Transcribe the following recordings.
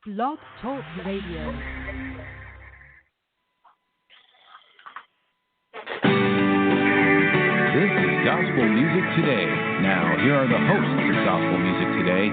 Blog Talk Radio. This is Gospel Music Today. Now, here are the hosts of Gospel Music Today,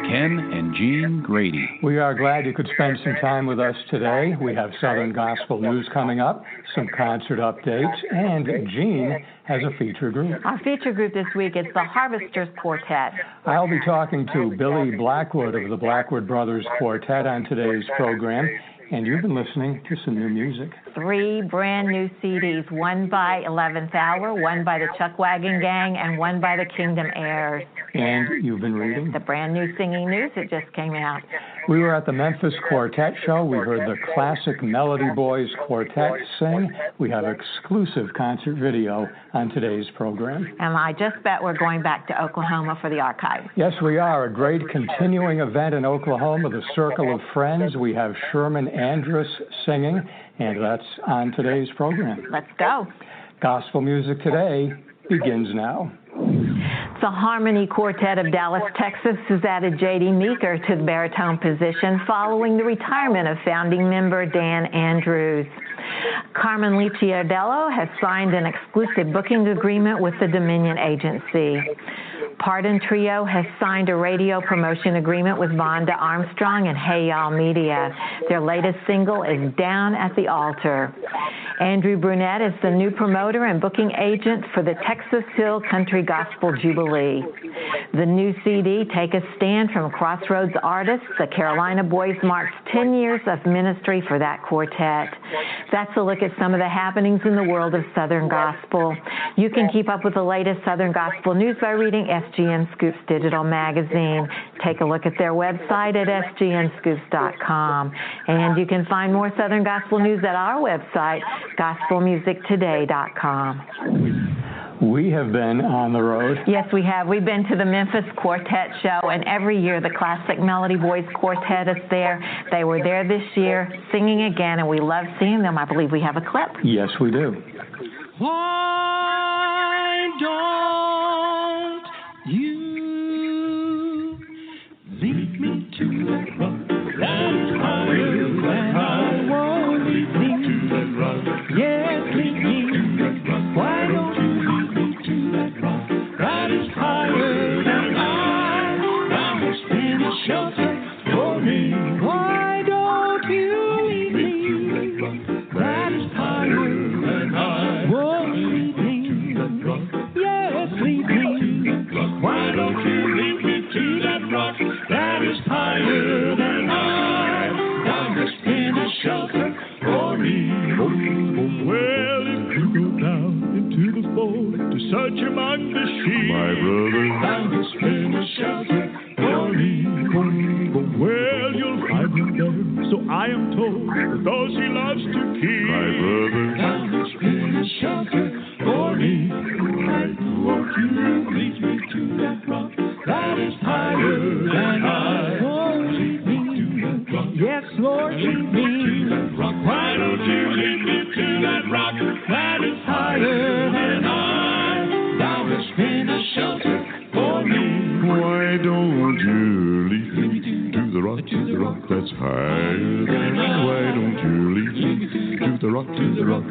Ken and Jean Grady. We are glad you could spend some time with us today. We have Southern Gospel news coming up, some concert updates, and Jean has a feature group. Our feature group this week is the Harvesters Quartet. I'll be talking to Billy Blackwood of the Blackwood Brothers Quartet on today's program. And you've been listening to some new music. 3 brand new CDs, one by 11th Hour, one by the Chuck Wagon Gang, and one by the Kingdom Heirs. And you've been reading? The brand new singing news that just came out. We were at the Memphis Quartet Show. We heard the classic Melody Boys Quartet sing. We have exclusive concert video on today's program. And I just bet we're going back to Oklahoma for the archive. Yes, we are. A great continuing event in Oklahoma, the Circle of Friends. We have Sherman Andrus singing, and that's on today's program. Let's go. Gospel Music Today begins now. The Harmony Quartet of Dallas, Texas has added J.D. Meeker to the baritone position following the retirement of founding member Dan Andrews. Carmen Licciardello has signed an exclusive booking agreement with the Dominion Agency. Pardon Trio has signed a radio promotion agreement with Vonda Armstrong and Hey Y'all Media. Their latest single is Down at the Altar. Andrew Brunette is the new promoter and booking agent for the Texas Hill Country Gospel Jubilee. The new CD, Take a Stand from Crossroads Artists, the Carolina Boys marks 10 years of ministry for that quartet. That's a look at some of the happenings in the world of Southern Gospel. You can keep up with the latest Southern Gospel news by reading SGN Scoops Digital Magazine. Take a look at their website at sgnscoops.com. And you can find more Southern Gospel news at our website, gospelmusictoday.com. We have been on the road. Yes, we have. We've been to the Memphis Quartet Show, and every year the classic Melody Boys Quartet is there. They were there this year singing again, and we love seeing them. I believe we have a clip. Yes, we do. Why don't you lead me to that rock that is higher than I won't lead me to that rock? Yes, lead me. Why don't you lead me to that rock that is higher than I? Thou hast been a shelter for me. Why don't you lead me to that rock that is higher than I? Won't lead me to that rock. Yes, lead me. Why don't you lead me to that rock that is higher than I? Thou hast been a shelter for me. Well, if you go down into the fold to search among the sheep, my brother, thou hast been a shelter for me. Well, you'll find him there, so I am told, with those he loves to keep. My brother, thou hast been a shelter for me. Why won't you lead me to that rock that is higher than I? Won't lead me to that rock. Yes, Lord, lead me to that rock. Why don't you lead me to that rock that is higher than I? Thou hast been a shelter for me. Why don't you lead me to the rock that's higher than I? Why don't you lead me to the rock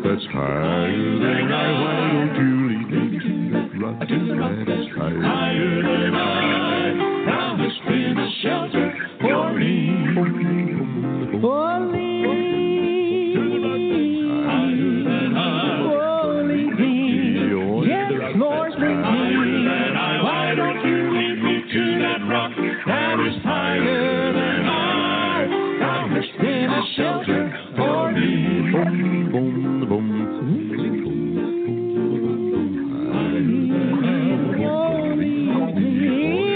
that's higher than I? Why don't you lead me to that rock that is higher than I? Thou hast been a shelter for me. For me. Higher than I. Oh, lead me. Yes, Lord, lead me. Why don't you lead me to that rock that is higher than I? Thou hast been a shelter for me.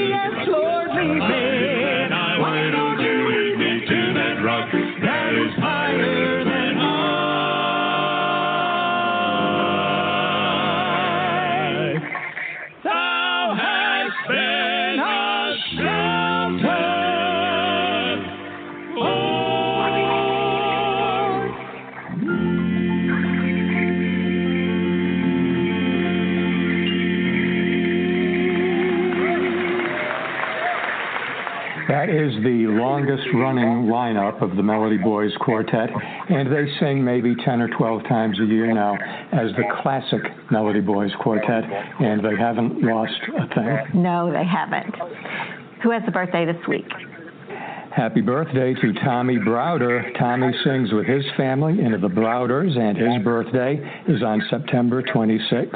Yes, Lord, lead me. Why don't you lead me to that rock that is higher than I? Thou hast been a shelter for me. That is the longest-running lineup of the Melody Boys Quartet, and they sing maybe 10 or 12 times a year now as the classic Melody Boys Quartet, and they haven't lost a thing. No, they haven't. Who has a birthday this week? Happy birthday to Tommy Browder. Tommy sings with his family into the Browders, and his birthday is on September 26th.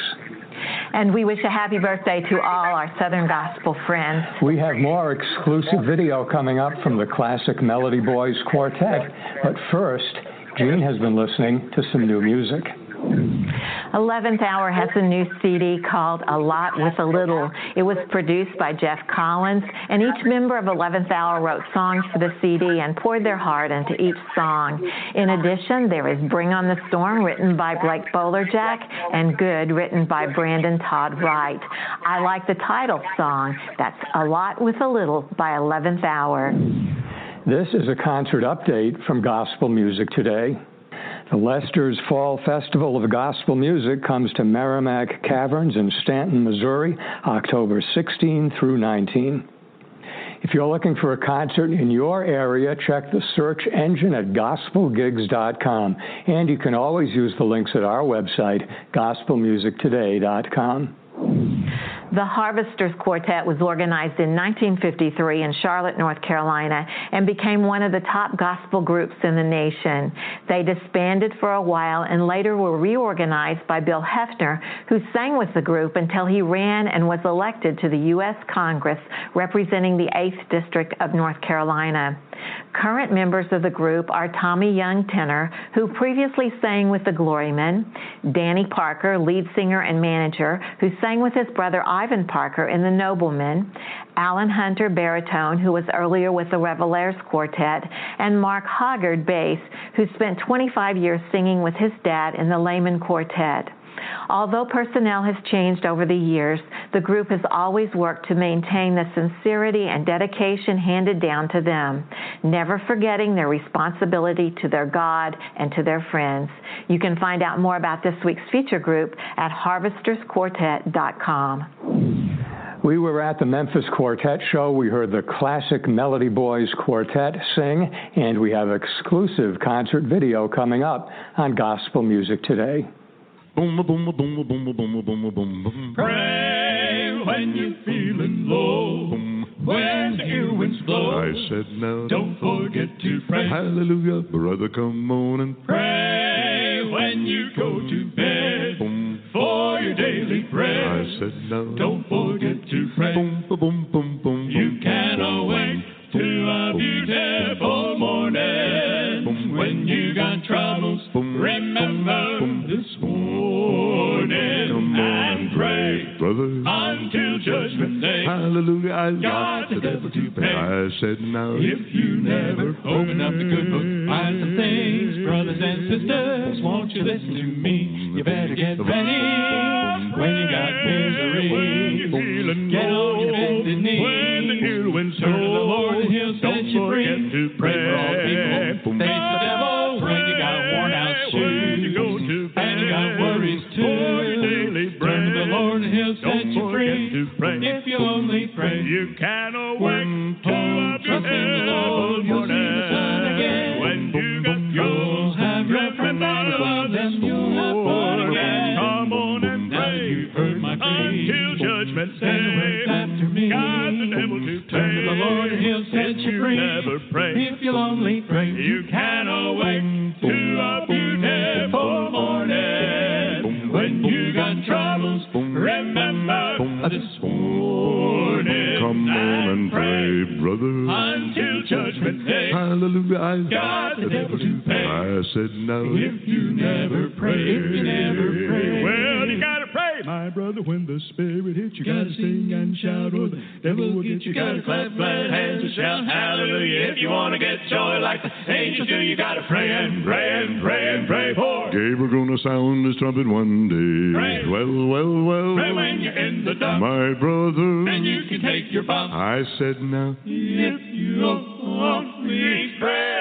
And we wish a happy birthday to all our Southern Gospel friends. We have more exclusive video coming up from the classic Melody Boys Quartet. But first, Jean has been listening to some new music. 11th Hour has a new CD called A Lot with a Little. It was produced by Jeff Collins, and each member of 11th Hour wrote songs for the CD and poured their heart into each song. In addition, there is Bring on the Storm, written by Blake Bowlerjack, and Good, written by Brandon Todd Wright. I like the title song. That's A Lot with a Little by 11th Hour. This is a concert update from Gospel Music Today. The Lester's Fall Festival of Gospel Music comes to Merrimack Caverns in Stanton, Missouri, October 16 through 19. If you're looking for a concert in your area, check the search engine at gospelgigs.com. And you can always use the links at our website, gospelmusictoday.com. The Harvesters Quartet was organized in 1953 in Charlotte, North Carolina, and became one of the top gospel groups in the nation. They disbanded for a while and later were reorganized by Bill Hefner, who sang with the group until he ran and was elected to the U.S. Congress, representing the 8th District of North Carolina. Current members of the group are Tommy Young, tenor, who previously sang with the Glorymen; Danny Parker, lead singer and manager, who sang with his brother Ivan Parker in the Noblemen; Alan Hunter, baritone, who was earlier with the Revelaires Quartet; and Mark Hoggard, bass, who spent 25 years singing with his dad in the Lehman Quartet. Although personnel has changed over the years, the group has always worked to maintain the sincerity and dedication handed down to them, never forgetting their responsibility to their God and to their friends. You can find out more about this week's feature group at harvestersquartet.com. We were at the Memphis Quartet show. We heard the classic Melody Boys Quartet sing, and we have exclusive concert video coming up on Gospel Music Today. Boom, boom, boom, boom, boom, boom, boom, boom, boom. Pray when you're feeling low. When the ear winds blow. I said now, don't forget to pray. Hallelujah, brother, come on and pray when you go to bed. Boom. For your daily bread. I said now, don't forget to pray. Boom, boom, boom, boom, you cannot wait to a beautiful morning. Boom. When you got troubles, remember this morning and pray brother, until judgment day. Hallelujah, I got the devil to pay. I said now, if you never open up the good book, find some things, brothers and sisters, won't you listen to me? You better get ready when you got misery. Get on your bended knees. when the ear winds Turn to the Lord and He'll set you free. to Pray for all people. Face the devil when you got worn out shoes. you go to And you got worries too. Turn to the Lord and He'll set you free. If you'll only pray. You cannot wait Trust in the Lord, you'll see the sun again. When you got You'll have your friends and love them. You'll have fun again. Come on and Now pray you've heard my plea. until judgment Say the words day. after me. God the devil to Turn to the Lord and He'll set you free. never pray. If you'll only pray. You cannot wait to a beautiful morning. When you got troubles, remember this morning. Come on and pray, brother. Until judgment day. Hallelujah, I got the devil to pay. I said now, If you never pray, if you never pray. well, you gotta pray, my brother, when the Spirit hits you. Gotta sing and shout, or the devil will get you. Gotta clap flat hands and shout hallelujah. If you want to get joy like the angels do, you gotta pray and pray and pray and pray for. Gabriel gonna sound his trumpet one day. Pray. Well. Pray when you're in the dark. My brother, And you can take your bump. I said now, If you only pray.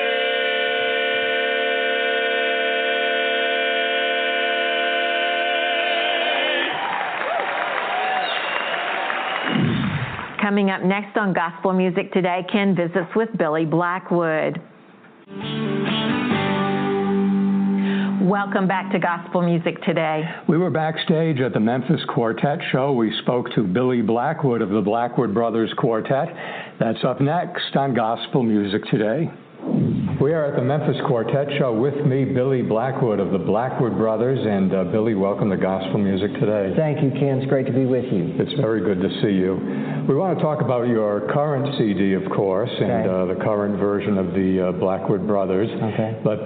Coming up next on Gospel Music Today, Ken visits with Billy Blackwood. Welcome back to Gospel Music Today. We were backstage at the Memphis Quartet show. We spoke to Billy Blackwood of the Blackwood Brothers Quartet. That's up next on Gospel Music Today. We are at the Memphis Quartet show. With me, Billy Blackwood of the Blackwood Brothers. And Billy, welcome to Gospel Music Today. Thank you, Ken. It's great to be with you. It's very good to see you. We want to talk about your current CD, of course, and the current version of the Blackwood Brothers. Okay. But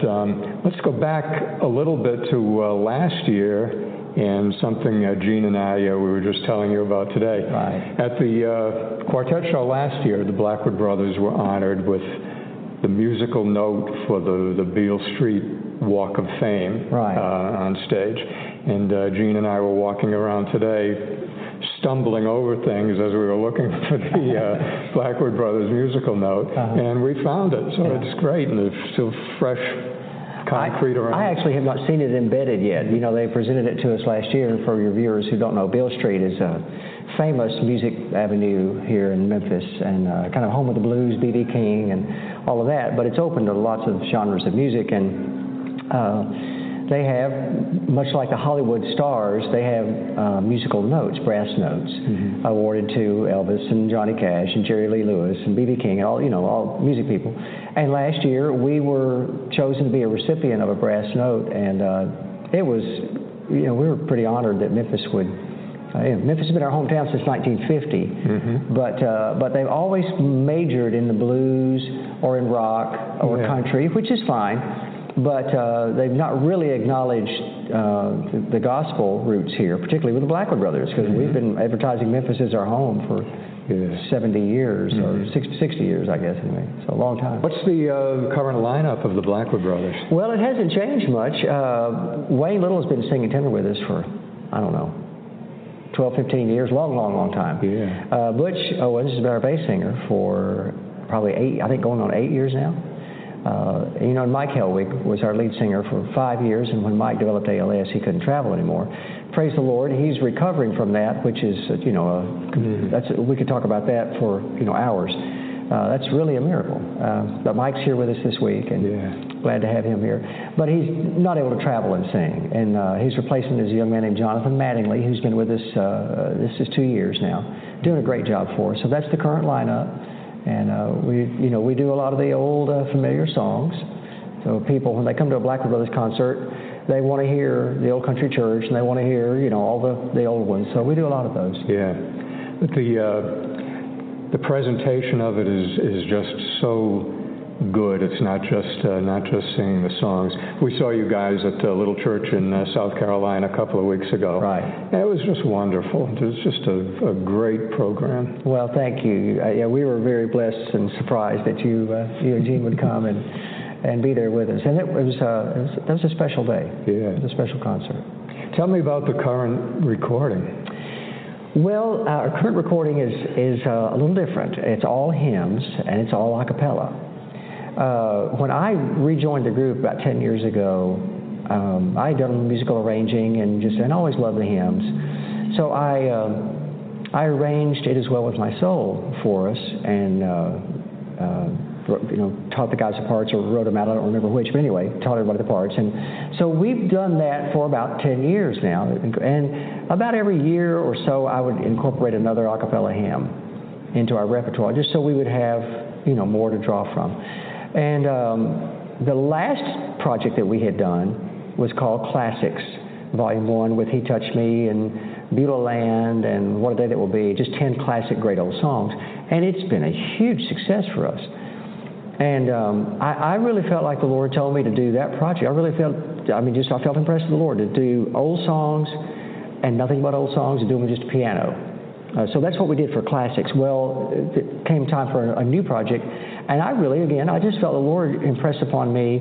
let's go back a little bit to last year and something Jean and I we were just telling you about today. Right. At the Quartet show last year, the Blackwood Brothers were honored with the musical note for the Beale Street Walk of Fame on stage. And Jean and I were walking around today, stumbling over things as we were looking for the Blackwood Brothers musical note, and we found it. So it's great, and it's still fresh concrete around. I actually have not seen it embedded yet. You know, they presented it to us last year, and for your viewers who don't know, Beale Street is a famous music avenue here in Memphis, and kind of home of the blues, B.B. King, and all of that. But it's open to lots of genres of music, and they have, much like the Hollywood stars, they have musical notes, brass notes, awarded to Elvis and Johnny Cash and Jerry Lee Lewis and B.B. King, and all music people. And last year we were chosen to be a recipient of a brass note, and it was, we were pretty honored that Memphis would. Memphis has been our hometown since 1950, but they've always majored in the blues or in rock or country, which is fine. But they've not really acknowledged the gospel roots here, particularly with the Blackwood Brothers, because we've been advertising Memphis as our home for 70 years, or 60 years, I guess, anyway. So a long time. What's the current lineup of the Blackwood Brothers? Well, it hasn't changed much. Wayne Little has been singing tenor with us for, 12, 15 years, long time. Yeah. Butch Owens has been our bass singer for probably 8, going on 8 years now. And Mike Helwig was our lead singer for 5 years, and when Mike developed ALS, he couldn't travel anymore. Praise the Lord, he's recovering from that, which is, we could talk about that for, hours. That's really a miracle. But Mike's here with us this week, and glad to have him here. But he's not able to travel and sing, and he's replacing this young man named Jonathan Mattingly, who's been with us, this is 2 years now, doing a great job for us. So that's the current lineup. And we do a lot of the old familiar songs. So people, when they come to a Blackwood Brothers concert, they want to hear the old country church, and they want to hear all the old ones. So we do a lot of those. Yeah, but the presentation of it is just so good. It's not just singing the songs. We saw you guys at a little church in South Carolina a couple of weeks ago. Right. And it was just wonderful. It was just a great program. Well, thank you. We were very blessed and surprised that you and Jean would come and be there with us. And that was a special day. Yeah. It was a special concert. Tell me about the current recording. Well, our current recording is a little different. It's all hymns, and it's all a cappella. When I rejoined the group about 10 years ago, I had done musical arranging and always loved the hymns. So I arranged It Is Well With My Soul for us, and taught the guys the parts, or wrote them out. I don't remember which, but anyway, taught everybody the parts. And so we've done that for about 10 years now, and about every year or so I would incorporate another a cappella hymn into our repertoire, just so we would have more to draw from. And the last project that we had done was called Classics, Volume 1, with He Touched Me and Beulah Land and What a Day That Will Be, just 10 classic great old songs. And it's been a huge success for us. And I really felt like the Lord told me to do that project. I really felt, I felt impressed with the Lord to do old songs and nothing but old songs and do them with just a piano. So that's what we did for Classics. Well, it came time for a new project, and I just felt the Lord impressed upon me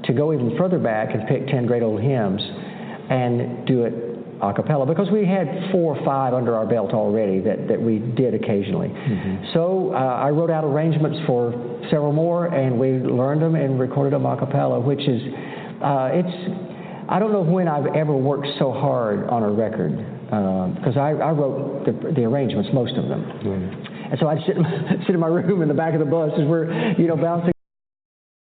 to go even further back and pick 10 great old hymns and do it a cappella, because we had 4 or 5 under our belt already that we did occasionally. So I wrote out arrangements for several more, and we learned them and recorded them a cappella, which is, I don't know when I've ever worked so hard on a record, because I wrote the arrangements, most of them. And so I'd sit in my room in the back of the bus as we're, bouncing